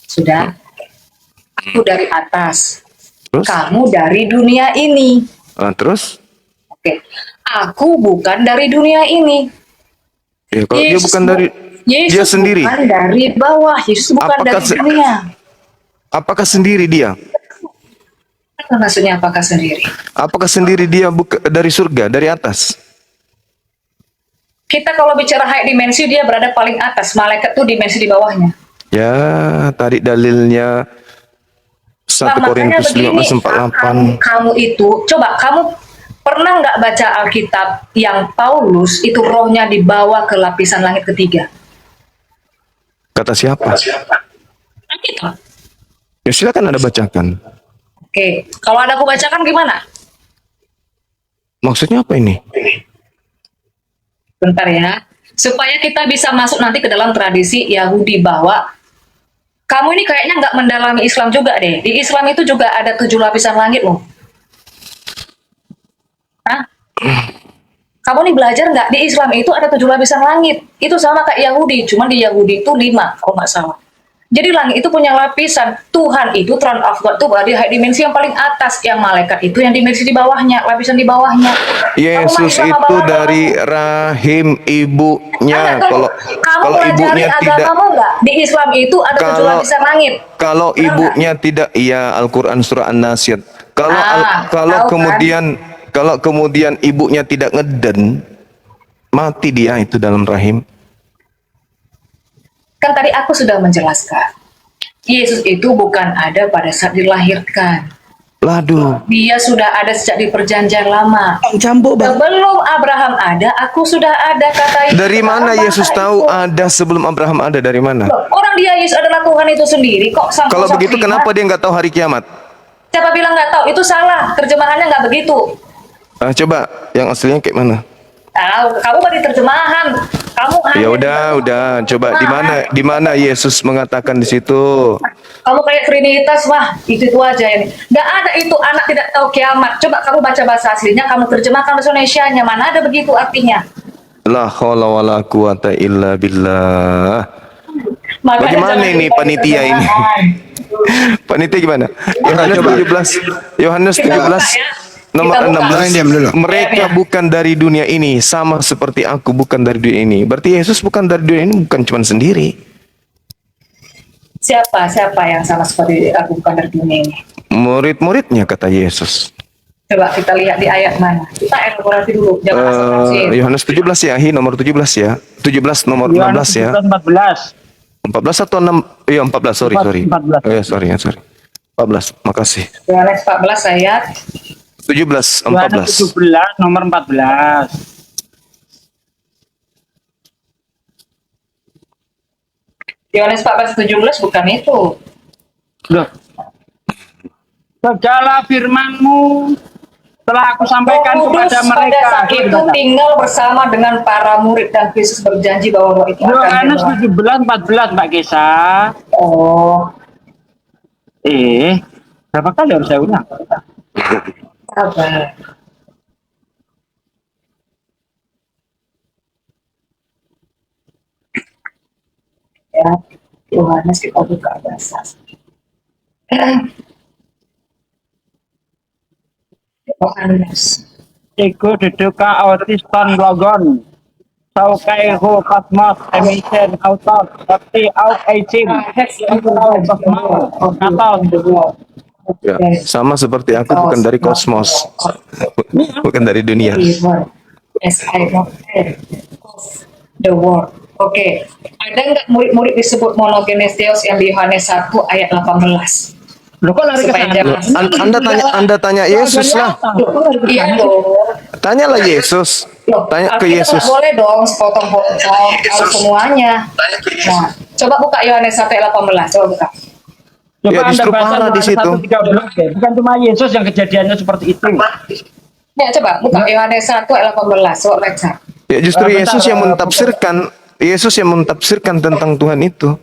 Sudah? Aku dari atas. Terus? Kamu dari dunia ini. Terus? Oke. Aku bukan dari dunia ini. Ya, kalau dia bukan dari Yesus dia sendiri. bukan dari bawah. Yesus bukan Apakah dari dunia. Apakah sendiri dia? Apa maksudnya apakah sendiri? Apakah sendiri dia dari surga, dari atas? Kita kalau bicara high dimensi, dia berada paling atas. Malaikat tuh dimensi di bawahnya. Ya, tadi dalilnya 1 Nah, makanya Korintus begini, 15:48. kamu itu, coba kamu pernah nggak baca Alkitab yang Paulus itu rohnya dibawa ke lapisan langit ketiga? Kata siapa? Alkitab. Ya silakan Anda bacakan. Oke, kalau ada aku bacakan gimana? Maksudnya apa ini? Bentar ya, supaya kita bisa masuk nanti ke dalam tradisi Yahudi bahwa kamu ini kayaknya nggak mendalami Islam juga deh. Di Islam itu juga ada 7 lapisan langit loh. Hah? Kamu nih belajar nggak? Di Islam itu ada 7 lapisan langit. Itu sama kayak Yahudi, cuman di Yahudi itu 5 kalau nggak salah. Jadi langit itu punya lapisan. Tuhan itu throne of God itu berada di dimensi yang paling atas, yang malaikat itu yang dimensi di bawahnya, lapisan di bawahnya. Kamu mah Yesus Islam itu abal-abal dari kamu. rahim ibunya. Anak, Kalau kamu kalau pelajari ibunya tidak, agamamu nggak? Di Islam itu ada 7 kalau lapisan langit. kalau Benar nggak? ibunya tidak, iya, Al-Qur'an surah An-Nasyid. Kalau Tahu kan? kemudian ibunya tidak ngeden, mati dia itu dalam rahim. Kan tadi aku sudah menjelaskan. Yesus itu bukan ada pada saat dilahirkan. Laduh, Dia sudah ada sejak di perjanjian lama. Cambuk bang. Sebelum Abraham ada, aku sudah ada, kata Yesus. dari mana Apa Yesus itu? tahu ada sebelum Abraham ada? Dari mana? Loh, orang dia Yesus adalah Tuhan itu sendiri kok. Kalau begitu kenapa dia nggak tahu hari kiamat? Siapa bilang nggak tahu? Itu salah. Terjemahannya nggak begitu. Coba yang aslinya kayak mana? Tahu, kamu beri terjemahan. Kamu hanya Ya udah, coba di mana Yesus mengatakan di situ? kamu kayak Trinitas, wah itu aja ini. Nggak ada itu anak tidak tahu kiamat. Coba kamu baca bahasa aslinya, kamu terjemahkan bahasa Indonesianya. Mana ada begitu artinya? La haula wala quwata illa billah. Makanya Bagaimana jangan ini lupa panitia ini? terjemahan. Panitia gimana? Yohanes 17 nomor Kita buka. 16. Diam dulu. Mereka Ya. bukan dari dunia ini, sama seperti aku bukan dari dunia ini. Berarti Yesus bukan dari dunia ini, bukan cuma sendiri. Siapa yang sama seperti aku bukan dari dunia ini? Murid-muridnya kata Yesus. Coba kita lihat di ayat mana. Kita elaborasi dulu. Jangan asal-asal. Yohanes 17 ya, nomor 17 ya. 17 nomor 16 ya. 14. 14 atau 6? Iya 14, sorry. 14. Oh ya, sorry. 14, makasih. Yohanes 14 ayat 17, Yohanes 14. 17 nomor 14. Yohanes 14:17 bukan itu. Loh. Segala firman-Mu telah aku sampaikan Roh Kudus kepada pada mereka. saat itu tinggal bersama dengan para murid dan Kristus berjanji bahwa roh itu akan Yohanes turun. 17 14 Mbak Kesa. Oh, Berapa kali harus saya ulang? sabar. Ya, Yohanes kita buka bahasa. Yohanes. Iku diduka autiston logon. Saukaihu kosmos emission autos seperti out aging. Ya, sama seperti aku bukan dari kosmos. Bukan dari dunia. The word. Oke. Ada nggak murid-murid disebut monogenes Theos yang di Yohanes 1 ayat 18? Loh kok lari ke Supaya sana? jangan- Anda tanya Yesus lah. Iya dong. Tanyalah Yesus. Loh, Tanya ke kita Yesus. nggak boleh dong sepotong-potong harus semuanya. Nah, coba buka Yohanes 1 ayat 18. Coba buka. Coba Ya, Anda justru baca parah di Yohanes situ. 1:13 deh. Bukan cuma Yesus yang kejadiannya seperti itu. Ya, coba buka Yohanes 1 ayat 18. Coba baca. Ya justru Bentar, Yesus yang mentafsirkan tentang Tuhan itu.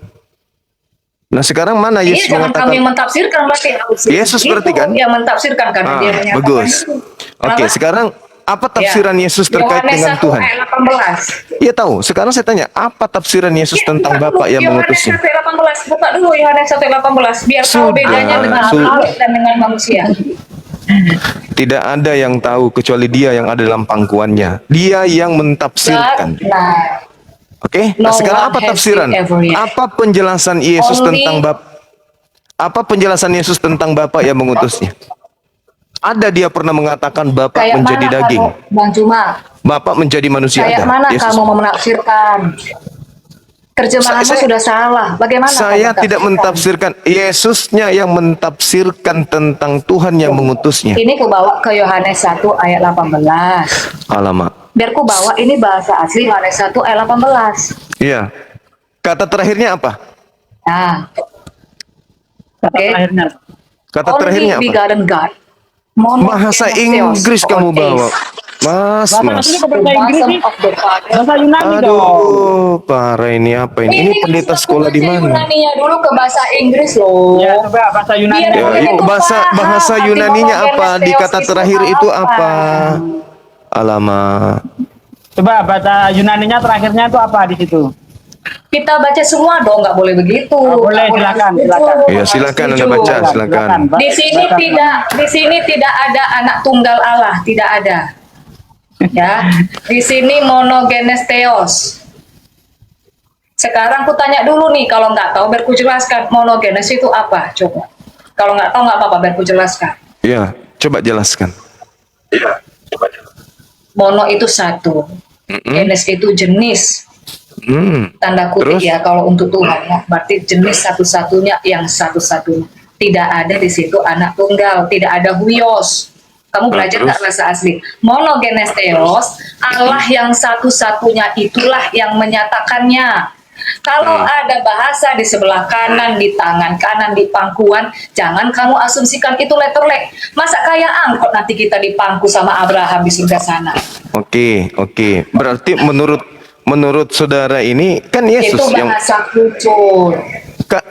Nah sekarang mana Iya, Yesus jangan kami mengatakan? mentafsirkan berarti. Yesus berarti kan? Yang mentafsirkan karena dia menyatakan Bagus. itu. Oke, Kenapa? sekarang apa tafsiran Ya. Yesus terkait Yohanes dengan 1 Tuhan? ayat 18. Iya tahu. Sekarang saya tanya, apa tafsiran Yesus Ya, tentang buka Bapa dulu yang mengutusnya? Yohanes 1 ayat 18. Buka dulu Yohanes 1 ayat 18 biar tahu Sudah, bedanya dengan sudah. Allah dan dengan manusia. Tidak ada yang tahu kecuali Dia yang ada dalam pangkuannya. Dia yang mentafsirkan. Nah, Oke. No Nah sekarang one apa has tafsiran? been ever yet. Apa penjelasan Yesus Only- tentang Bapa? Apa penjelasan Yesus tentang Bapa yang mengutusnya? Ada dia pernah mengatakan Bapa kayak menjadi mana daging, kamu, Bang Juma? Bapa menjadi manusia. Kayak Ada. mana Yesus. kamu mau menafsirkan? Terjemahanmu Saya- sudah salah. Bagaimana? Saya kamu tidak mentafsirkan. Yesusnya yang mentafsirkan tentang Tuhan yang mengutusnya. Ini ku bawa ke Yohanes 1 ayat 18. Alamak. Biar ku bawa ini bahasa asli Yohanes 1 ayat 18. Iya. Kata terakhirnya apa? Nah, Kata Oke. terakhirnya. Kata only terakhirnya apa? begotten God. Bahasa Inggris kamu bawa. Mas. Bahasa asli kok bahasa Inggris sih? Bahasa Yunani dong. Aduh, parah ini apa ini? Ini pendeta sekolah di mana? Yunaninya dulu ke bahasa Inggris loh. Ya, coba bahasa Yunani. Biar Ya, kalian itu tuh bahasa paham bahasa arti Yunaninya monogenes apa? Di theos kata terakhir itu apa? Alamak. Coba bahasa Yunaninya terakhirnya itu apa di situ? Kita baca semua dong, nggak boleh begitu. Oh, boleh, silakan, silakan. Ya, silakan Anda baca, silakan. Pak. Di sini tidak ada anak tunggal Allah, tidak ada. Ya, di sini monogenes theos. Sekarang aku tanya dulu nih, kalau nggak tahu biar ku jelaskan monogenes itu apa, coba. Kalau nggak tahu nggak apa-apa, biar ku jelaskan. Ya, coba jelaskan. Mono itu satu, genes itu jenis, Hmm. tanda kutip Terus? ya kalau untuk Tuhan ya, berarti jenis satu-satunya yang satu-satunya. Tidak ada di situ anak tunggal, tidak ada huios. Kamu belajar terus? tak bahasa asli? Monogenes theos, Allah yang satu-satunya itulah yang menyatakannya. Kalau ada bahasa di sebelah kanan, di tangan kanan, di pangkuan, jangan kamu asumsikan itu letterlek. Masa kayak angkot nanti kita dipangku sama Abraham di surga sana. Oke, oke. Berarti menurut saudara ini kan Yesus Itu yang bahasa kucur.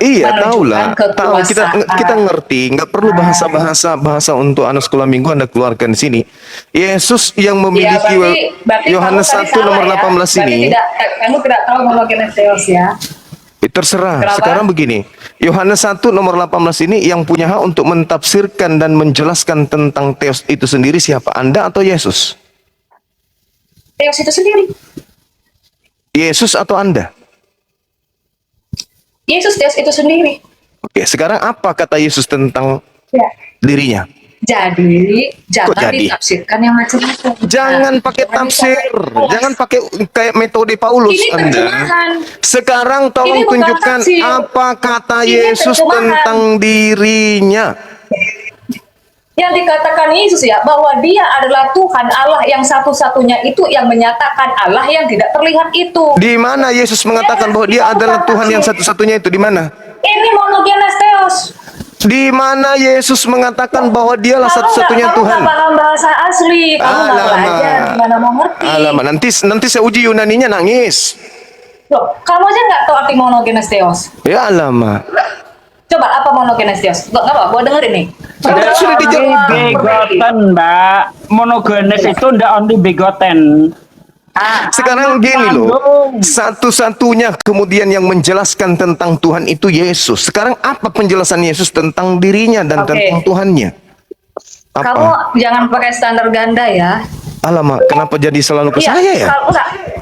iya menunjukkan tahu kita kekuasaan. ngerti, nggak perlu bahasa untuk anak sekolah minggu Anda keluarkan di sini. Yesus yang Ya, memiliki berarti Yohanes kamu tadi 1 nomor salah 18 ya. ini. Kamu tidak tahu monogenes theos ya. Terserah. Kenapa? Sekarang begini. Yohanes 1 nomor 18 ini yang punya hak untuk mentafsirkan dan menjelaskan tentang teos itu sendiri siapa? Anda atau Yesus? Theos itu sendiri. Yesus atau Anda? Yesus theos itu sendiri. Oke, sekarang apa kata Yesus tentang Ya. dirinya? Jadi jangan jadi? ditafsirkan yang macam-macam. Jangan Nah, pakai jangan tafsir, dipakai. jangan pakai kayak metode Paulus Ini Anda. terjemahan. Sekarang tolong Ini bukan tunjukkan tafsir. apa kata Ini Yesus terjemahan. tentang dirinya. Yang dikatakan Yesus ya, bahwa dia adalah Tuhan Allah yang satu-satunya itu yang menyatakan Allah yang tidak terlihat itu. Di mana Yesus mengatakan bahwa dia adalah Tuhan yang satu-satunya itu? Di mana? Ini monogenes theos. Di mana Yesus mengatakan bahwa dialah Kamu satu-satunya nggak Tuhan? paham bahasa asli, kamu nggak belajar, gimana mau ngerti? Alamak, nanti saya uji Yunaninya nangis. Loh, kamu aja nggak tahu arti monogenes theos. Ya alamak. Coba apa monogenes theos? Nggak apa, gua dengerin nih. Sudah dijawab. Begotten, Mbak. Monogenes itu ndak only begotten. Sekarang gini loh, satu-satunya kemudian yang menjelaskan tentang Tuhan itu Yesus. Sekarang apa penjelasan Yesus tentang dirinya dan Oke. tentang Tuhannya? Apa? Kamu jangan pakai standar ganda ya. Alamak, kenapa jadi selalu ke Iya, saya ya?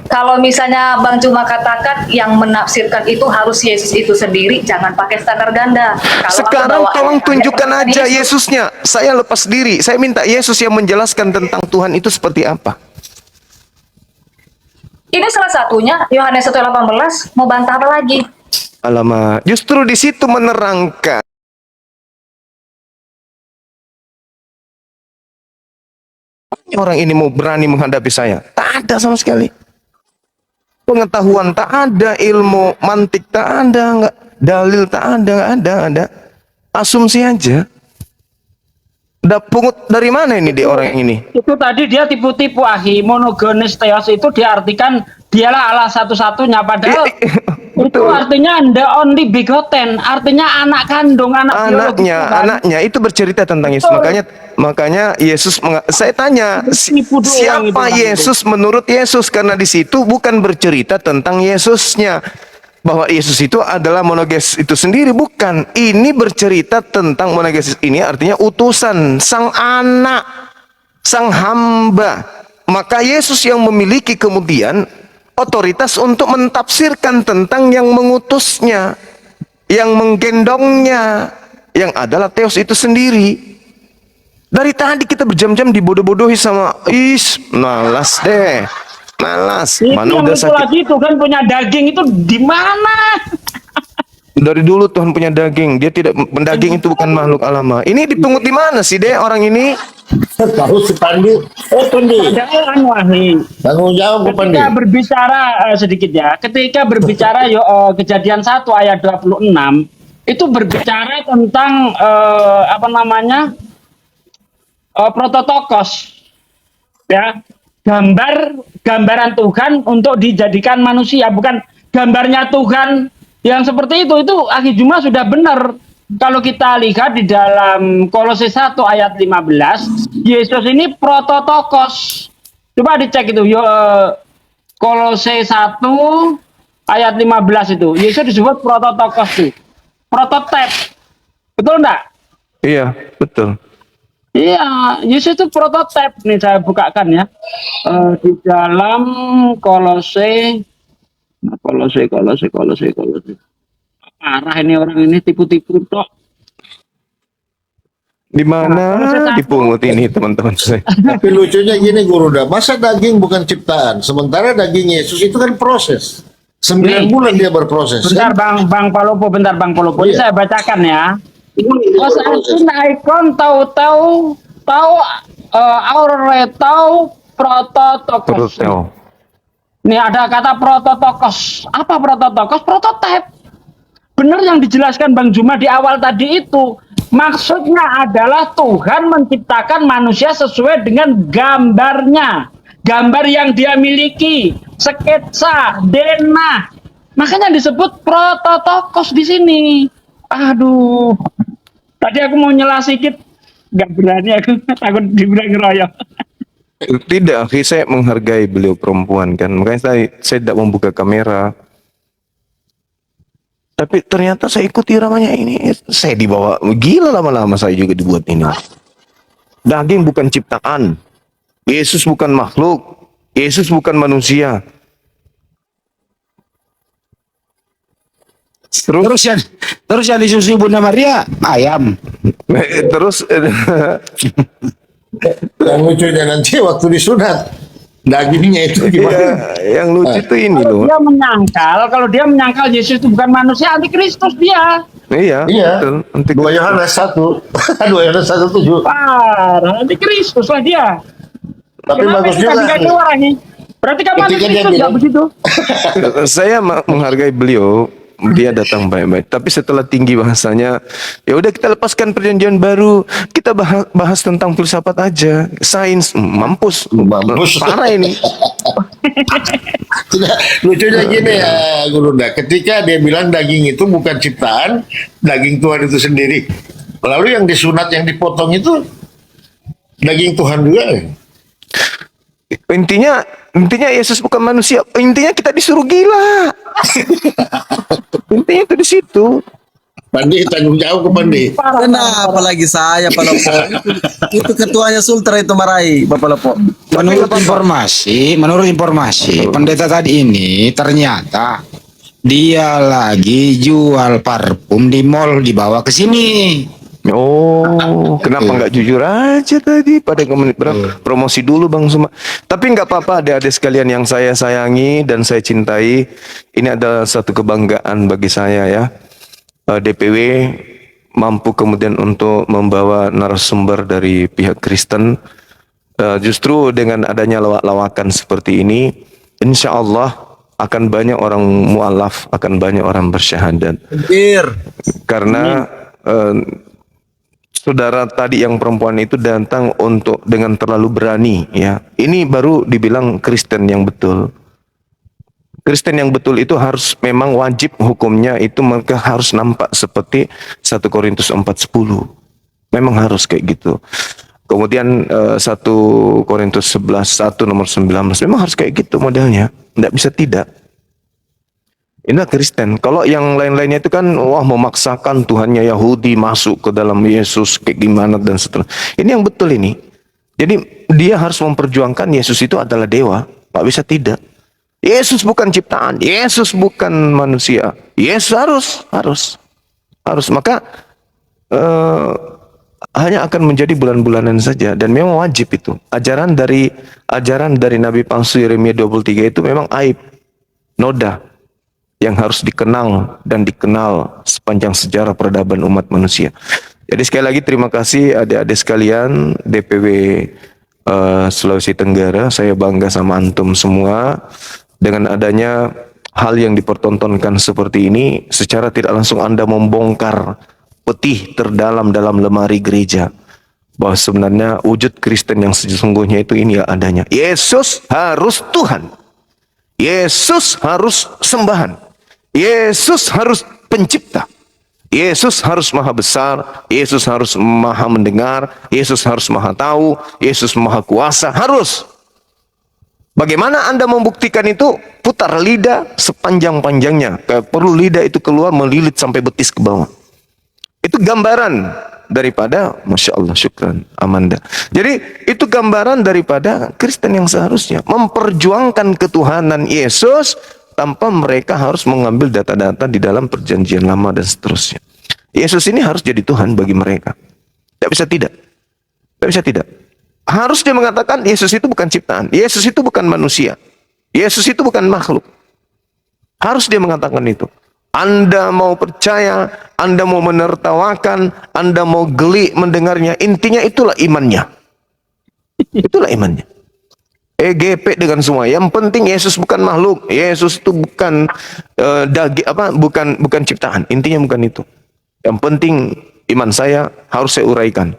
kalau misalnya Bang Cuma katakan yang menafsirkan itu harus Yesus itu sendiri, jangan pakai standar ganda. Kalau aku Sekarang bawa tolong ayat-ayat tunjukkan tentang aja Yesus. Yesusnya. Saya lepas diri. Saya minta Yesus yang menjelaskan tentang Tuhan itu seperti apa. Ini salah satunya, Yohanes 1:18, mau bantah apa lagi? Alamak, justru di situ menerangkan. Orang ini mau berani menghadapi saya. Tak ada sama sekali. Pengetahuan tak ada, ilmu mantik tak ada, enggak dalil tak ada, enggak ada. Asumsi aja. Udah pungut dari mana ini di orang ini? Itu tadi dia tipu-tipu, Ahi. Monogenes theos itu diartikan dialah Allah satu-satunya, padahal itu artinya the only begotten, artinya anak kandung, anak biologis Anaknya, Tuhan. anaknya itu bercerita tentang Yesus. Betul. Makanya Yesus saya tanya Tipu doang itu, siapa Bang. Yesus menurut Yesus, karena di situ bukan bercerita tentang Yesusnya. Bahwa Yesus itu adalah monogenes itu sendiri, bukan. Ini bercerita tentang monogenes ini artinya utusan, sang anak, sang hamba. Maka Yesus yang memiliki kemudian otoritas untuk mentafsirkan tentang yang mengutusnya, yang menggendongnya, yang adalah Theos itu sendiri. Dari tadi kita berjam-jam dibodoh-bodohi sama malas deh. Malas. Itu Mana yang udah itu sakit. lagi Tuhan punya daging itu di mana? Dari dulu Tuhan punya daging. Dia tidak, daging itu bukan makhluk alama. Ini dipungut di mana sih deh orang ini? Tahu si Pandi. Pandi. Ada Ahi. Tanggung jawab ke Pandi. Ketika berbicara sedikit ya, ketika berbicara Kejadian 1 ayat 26 itu berbicara tentang prototokos, ya, gambaran Tuhan untuk dijadikan manusia, bukan gambarnya Tuhan yang seperti itu. Itu Akhi Juma sudah benar. Kalau kita lihat di dalam Kolose 1 ayat 15, Yesus ini prototokos. Coba dicek itu, Kolose 1 ayat 15 itu. Yesus disebut prototokos tuh. Prototype. Betul enggak? Iya, betul. Iya, Yesus itu prototipe. Nih saya bukakan ya. Di dalam Kolose. Arah ini orang ini tipu-tipu tok. Di mana Kalau saya dipungut ini teman-teman saya? Tapi lucunya gini Guruda, masa daging bukan ciptaan, sementara daging Yesus itu kan proses. 9 Nih. bulan dia berproses. Bentar Kan? Bang Palopo, bentar Bang Palopo. Ini Iya. saya bacakan ya. Dia berproses. Osasun ikon tahu auretau prototokos. Protel. Nih ada kata prototokos. Apa prototokos? Prototype. Benar yang dijelaskan Bang Juma di awal tadi itu. Maksudnya adalah Tuhan menciptakan manusia sesuai dengan gambarnya. Gambar yang dia miliki. Sketsa, denah. Makanya disebut prototokos di sini. Aduh. Tadi aku mau nyela sedikit. Gak berani aku. Takut dibilang ngeroyok. Tidak, saya menghargai beliau perempuan kan. Makanya saya tidak membuka kamera. Tapi ternyata saya ikuti ramanya ini. Saya dibawa gila, lama-lama saya juga dibuat ini. Daging bukan ciptaan. Yesus bukan makhluk. Yesus bukan manusia. Terus yang disusui Bunda Maria ayam. Terus Yang lucunya nanti waktu disunat, dagingnya itu gimana? yang lucu itu ini loh. Kalau dia menyangkal Yesus itu bukan manusia, antikristus dia. Iya, Iya, betul. Nanti 2 Yohanes 1, 2 Yohanes 1:7. Parah, antikristus lah dia. Tapi Kenapa bagus kita juga. dikasih orang ini? Berarti kamu Ketika dia antikristus nggak bilang- begitu? saya menghargai beliau. Dia datang baik-baik. Tapi setelah tinggi bahasanya, ya udah kita lepaskan perjanjian baru. Kita bahas tentang filsafat aja, sains. Mampus, Mampus. parah ini. Tidak, lucunya gini ya Guruda, ketika dia bilang daging itu bukan ciptaan, daging Tuhan itu sendiri. Lalu yang disunat, yang dipotong itu daging Tuhan juga. Intinya Yesus bukan manusia. Intinya kita disuruh gila. Intinya itu di situ. Pandi, tanggung jawab ke Pandi. Kenapa lagi saya Pak Lopo? Itu ketuanya Sultra itu marahi Bapak Lopo. Menurut informasi, pendeta tadi ini ternyata dia lagi jual parfum di mall, dibawa ke sini. Oh, kenapa nggak jujur aja tadi pada menit berapa? Promosi dulu Bang Suma. Tapi nggak apa-apa, adik-adik sekalian yang saya sayangi dan saya cintai. Ini adalah satu kebanggaan bagi saya ya. DPW mampu kemudian untuk membawa narasumber dari pihak Kristen. Justru dengan adanya lawak-lawakan seperti ini, insya Allah akan banyak orang mu'alaf, akan banyak orang bersyahadat. Karena saudara tadi yang perempuan itu datang dengan terlalu berani ya. Ini baru dibilang Kristen yang betul. Kristen yang betul itu harus memang wajib hukumnya itu mereka harus nampak seperti 1 Korintus 4:10. Memang harus kayak gitu. Kemudian 1 Korintus 11:1 nomor 19 memang harus kayak gitu modelnya. Tidak bisa tidak. Ini Kristen. Kalau yang lain-lainnya itu kan wah memaksakan Tuhannya Yahudi masuk ke dalam Yesus kayak gimana dan seterusnya. Ini yang betul ini. Jadi dia harus memperjuangkan Yesus itu adalah dewa. Pak bisa tidak. Yesus bukan ciptaan. Yesus bukan manusia. Yesus harus. Maka hanya akan menjadi bulan-bulanan saja dan memang wajib itu. Ajaran dari Nabi palsu Yeremia 23 itu memang aib. Noda yang harus dikenang dan dikenal sepanjang sejarah peradaban umat manusia. Jadi sekali lagi terima kasih adik-adik sekalian DPW Sulawesi Tenggara. Saya bangga sama antum semua dengan adanya hal yang dipertontonkan seperti ini. Secara tidak langsung Anda membongkar peti terdalam dalam lemari gereja bahwa sebenarnya wujud Kristen yang sesungguhnya itu ini adanya. Yesus harus Tuhan. Yesus harus sembahan. Yesus harus pencipta. Yesus harus maha besar. Yesus harus maha mendengar. Yesus harus maha tahu. Yesus maha kuasa. Harus. Bagaimana Anda membuktikan itu? Putar lidah sepanjang-panjangnya. Perlu lidah itu keluar melilit sampai betis ke bawah. Itu gambaran daripada, Masya Allah, syukran Amanda. Jadi itu gambaran daripada Kristen yang seharusnya memperjuangkan ketuhanan Yesus tanpa mereka harus mengambil data-data di dalam perjanjian lama dan seterusnya. Yesus ini harus jadi Tuhan bagi mereka. Tidak bisa tidak. Tidak bisa tidak. Harus dia mengatakan Yesus itu bukan ciptaan. Yesus itu bukan manusia. Yesus itu bukan makhluk. Harus dia mengatakan itu. Anda mau percaya, Anda mau menertawakan, Anda mau geli mendengarnya. Intinya itulah imannya. Itulah imannya. EGP dengan semua. Yang penting Yesus bukan makhluk. Yesus itu bukan bukan ciptaan. Intinya bukan itu. Yang penting iman saya harus saya uraikan.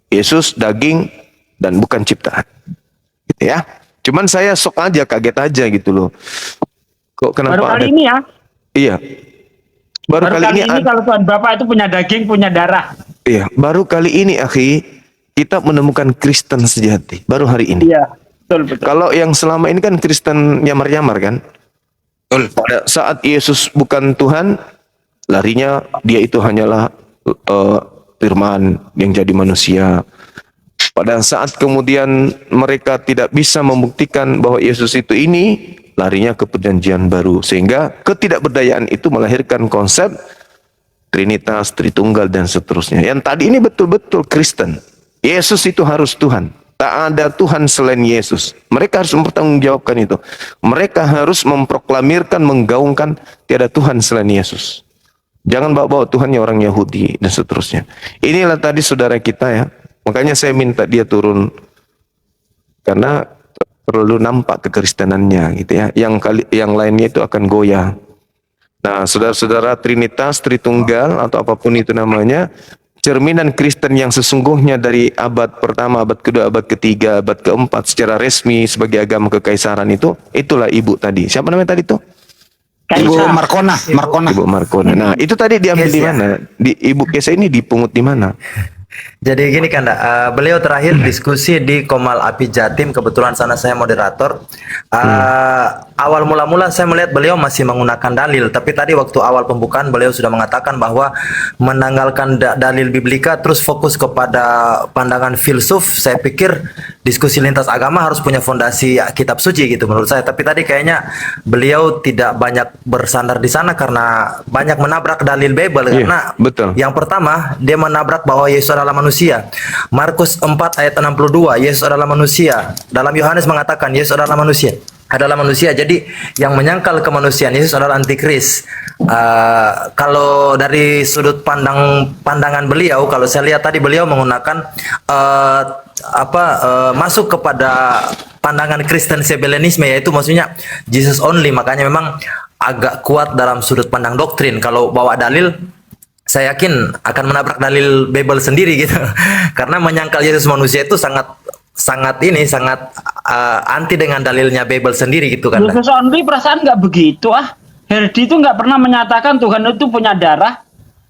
Yesus daging dan bukan ciptaan. Gitu ya. Cuman saya sok aja, kaget aja gitu loh. Kok kenapa Baru kali ada? ini ya. Iya. Baru kali ini kalau Tuhan Bapak itu punya daging, punya darah. iya, baru kali ini akhi kita menemukan Kristen sejati. Baru hari ini. Iya, betul betul. Kalau yang selama ini kan Kristen nyamar-nyamar kan? Pada saat Yesus bukan Tuhan, larinya dia itu hanyalah firman yang jadi manusia. Pada saat kemudian mereka tidak bisa membuktikan bahwa Yesus itu ini, larinya ke perjanjian baru. Sehingga ketidakberdayaan itu melahirkan konsep Trinitas, Tritunggal, dan seterusnya. Yang tadi ini betul-betul Kristen. Yesus itu harus Tuhan. Tak ada Tuhan selain Yesus. Mereka harus mempertanggungjawabkan itu. Mereka harus memproklamirkan, menggaungkan tiada Tuhan selain Yesus. Jangan bawa-bawa Tuhannya orang Yahudi dan seterusnya. Inilah tadi saudara kita ya. Makanya saya minta dia turun karena perlu nampak kekristenannya gitu ya. Yang lainnya itu akan goyah. Nah, saudara-saudara, Trinitas, Tritunggal atau apapun itu namanya, cerminan Kristen yang sesungguhnya dari abad pertama, abad kedua, abad ketiga, abad keempat secara resmi sebagai agama kekaisaran itu, itulah ibu tadi. Siapa namanya tadi tuh? Ibu Markona. Ibu Markona. Nah, itu tadi diambil di mana? Di Ibu Kesa ini dipungut di mana? Jadi gini kan, beliau terakhir diskusi di Komal Api Jatim, kebetulan sana saya moderator. Awal mula-mula saya melihat beliau masih menggunakan dalil, tapi tadi waktu awal pembukaan beliau sudah mengatakan bahwa menanggalkan dalil biblika terus fokus kepada pandangan filsuf. Saya pikir diskusi lintas agama harus punya fondasi kitab suci gitu menurut saya. Tapi tadi kayaknya beliau tidak banyak bersandar di sana karena banyak menabrak dalil Bible. Iya, Karena betul. yang pertama dia menabrak bahwa Yesus adalah manusia. Markus 4 ayat 62, Yesus adalah manusia. Dalam Yohanes mengatakan Yesus adalah manusia. Jadi yang menyangkal kemanusiaan Yesus adalah antikris. Kalau dari sudut pandangan beliau, kalau saya lihat tadi beliau menggunakan masuk kepada pandangan Kristen Sabellianisme, yaitu maksudnya Jesus only. Makanya memang agak kuat dalam sudut pandang doktrin. Kalau bawa dalil, saya yakin akan menabrak dalil Bible sendiri gitu. Karena menyangkal Yesus manusia itu sangat anti dengan dalilnya Bible sendiri gitu kan. Yesus only perasaan nggak begitu ah. Herdi itu nggak pernah menyatakan Tuhan itu punya darah.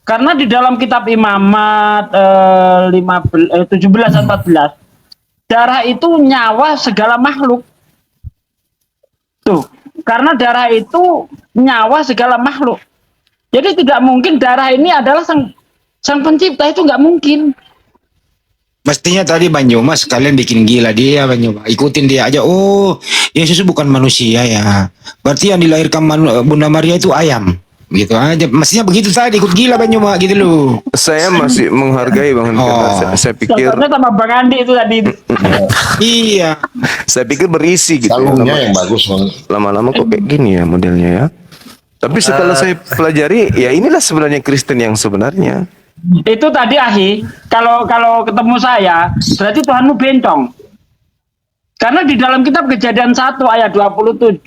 Karena di dalam kitab Imamat 17 dan 14, darah itu nyawa segala makhluk. Tuh, karena darah itu nyawa segala makhluk. Jadi tidak mungkin darah ini adalah sang pencipta, itu nggak mungkin. Mestinya tadi Banyuma sekalian bikin gila dia, Banyuma. Ikutin dia aja. Oh, Yesus bukan manusia ya. Berarti yang dilahirkan Bunda Maria itu ayam. Gitu aja. Mestinya begitu tadi, ikut gila Banyuma gitu loh. Saya masih menghargai Bang Andi, karena saya pikir Contohnya sama Bang Andi itu tadi itu. Iya. saya pikir berisi gitu. Kalungnya yang bagus banget. Lama-lama kok kayak gini ya modelnya ya. Tapi setelah saya pelajari, ya inilah sebenarnya Kristen yang sebenarnya. Itu tadi Ahi, kalau ketemu saya, berarti Tuhanmu bencong. Karena di dalam kitab Kejadian 1 ayat 27,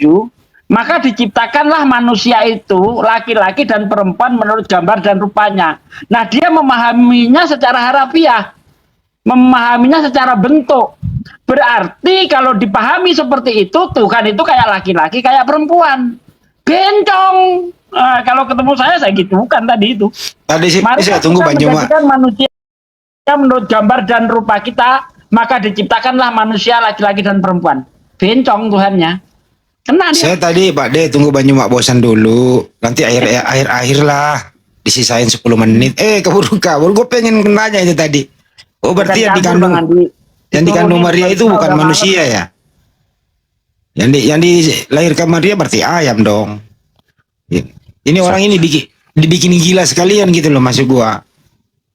maka diciptakanlah manusia itu laki-laki dan perempuan menurut gambar dan rupanya. Nah, dia memahaminya secara harafiah, memahaminya secara bentuk. Berarti kalau dipahami seperti itu, Tuhan itu kayak laki-laki, kayak perempuan. Bencong. Kalau ketemu saya gitu bukan tadi itu. Tadi Mari saya kita tunggu Banyuma. menjadikan manusia menurut gambar dan rupa kita, maka diciptakanlah manusia laki-laki dan perempuan. bencong Tuhannya. Kena dia. Saya tadi Pak De tunggu Banyu mak bosan dulu. Nanti akhir lah. Disisain 10 menit. Keburu. Gue pengen nanya itu tadi. Oh berarti yang dikandung Maria itu bukan manusia ya? Yang dilahirkan Maria berarti ayam dong. Ini orang ini dibikin gila sekalian gitu loh masuk gua.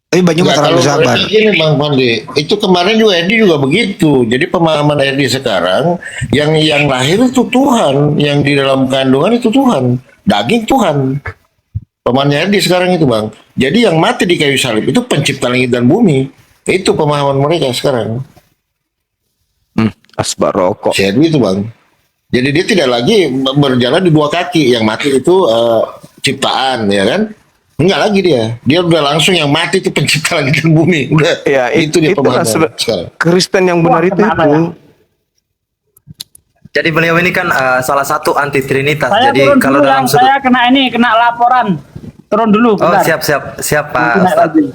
Tapi Banyu mah terlalu sabar. Gini Bang Pandi, itu kemarin juga Edi juga begitu. Jadi pemahaman Edi sekarang, yang lahir itu Tuhan, yang di dalam kandungan itu Tuhan, daging Tuhan. Pemahaman Edi sekarang itu Bang. Jadi yang mati di kayu salib itu pencipta langit dan bumi. Itu pemahaman mereka sekarang. Asbar rokok. Saya itu Bang. Jadi dia tidak lagi berjalan di dua kaki. Yang mati itu ciptaan, ya kan? Enggak lagi dia udah langsung yang mati itu pencipta langit dan bumi. Udah, Ya, itu dia itulah pemahaman sekarang. Kristen yang benar itu. Jadi beliau ini kan salah satu anti Trinitas. Saya Jadi turun kalau dulu, dalam Bang. Saya kena laporan. Turun dulu. Oh bentar. siap Pak Nanti naik Ustadz. lagi.